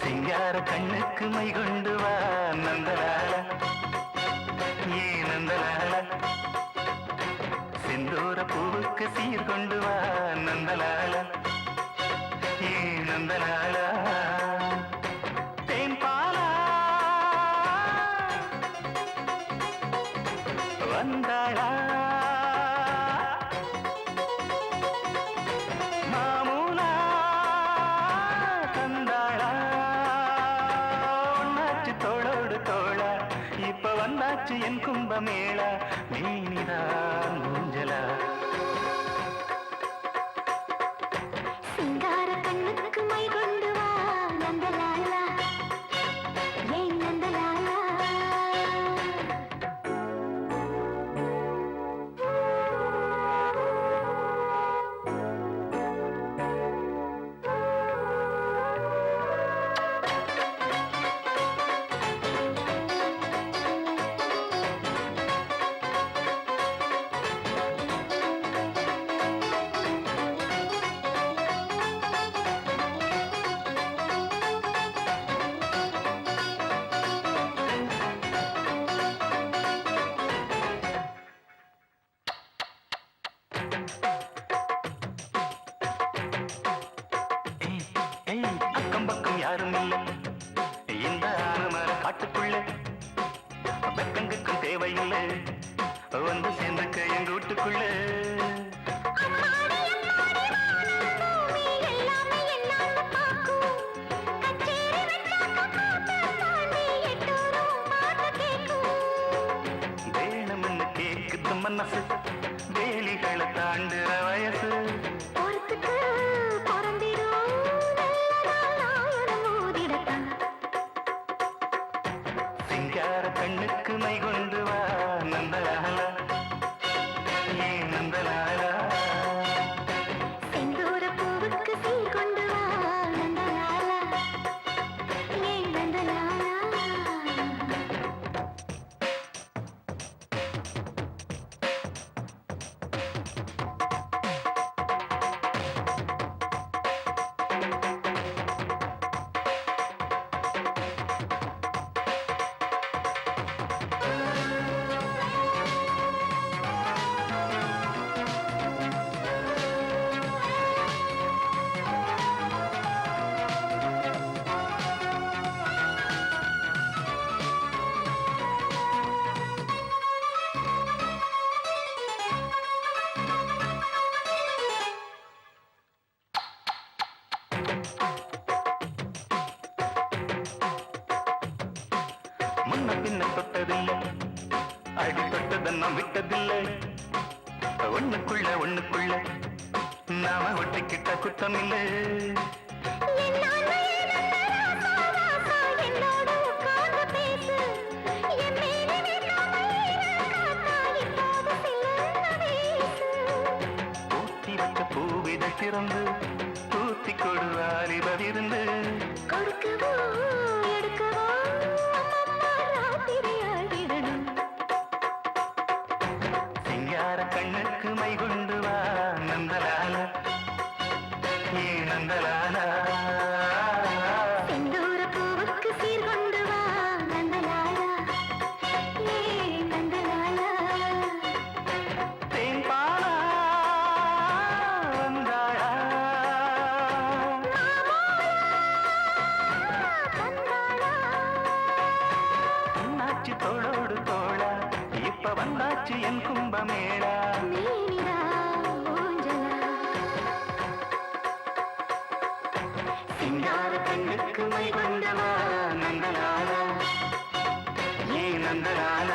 சிங்கார கண்ணுக்கு மை கொண்டு வா நந்தலால ஏ நந்தலால செந்தூர பூவுக்கு சீர் கொண்டு வா நந்தலால ஏ நந்தலால தேன் பாலா வந்தாளா மாமூலா தந்தாளா ஒன்னாச்சு தோளோடு தோளா இப்ப வந்தாச்சு என் கும்பமேளா மேனிதான் மூஞ்சலா சிங்கார கண்ணுக்கு மை கொண்டு வா நந்தலாலா ஏன் நந்தலாலா அக்கம் பக்கம் யாரும் இல்லை இந்த ஆனமர காட்டுக்குள்ள வெக்கங்குக்கும் தேவையில்லை வந்து சேர்ந்துக்க எங்க வீட்டுக்குள்ள வேணும்னு கேக்குது மனசு வேலிகளை தாண்டுற வயசு சிங்கார கண்ணுக்கு மை கொண்டு வா நந்தலால ஏ நந்தலால செந்தூர பூவுக்கு சீர் கொண்டு வா நந்தலாலா ஏன் நந்தலாலா முன்ன பின்ன தொட்டதில்லை அடி தொட்டதெல்லாம் விட்டதில்லை ஒண்ணுக்குள்ள நாம ஒட்டிக்கிட்ட குத்தம் இல்லை ஊத்தி வச்ச பூவிதை திறந்து தூத்தி கொடு வாலிபரிருந்து கொடுக்கவோ எடுக்கவோ சிங்கார கண்ணுக்கு மை கொண்டு வா நந்தலால ஏ நந்தலால செந்தூர பூவுக்கு சீர் கொண்டு வா நந்தலாலா ஏ நந்தலாலா தேன் பாலா வந்தாளா ஒன்னாச்சு தோளோடு தோளா இப்ப வந்தாச்சு என் கும்பமேளா மேனிதா ஊஞ்சலா சிங்கார கண்ணுக்கு மை கொண்டு வா நந்தலால ஏ நந்தலால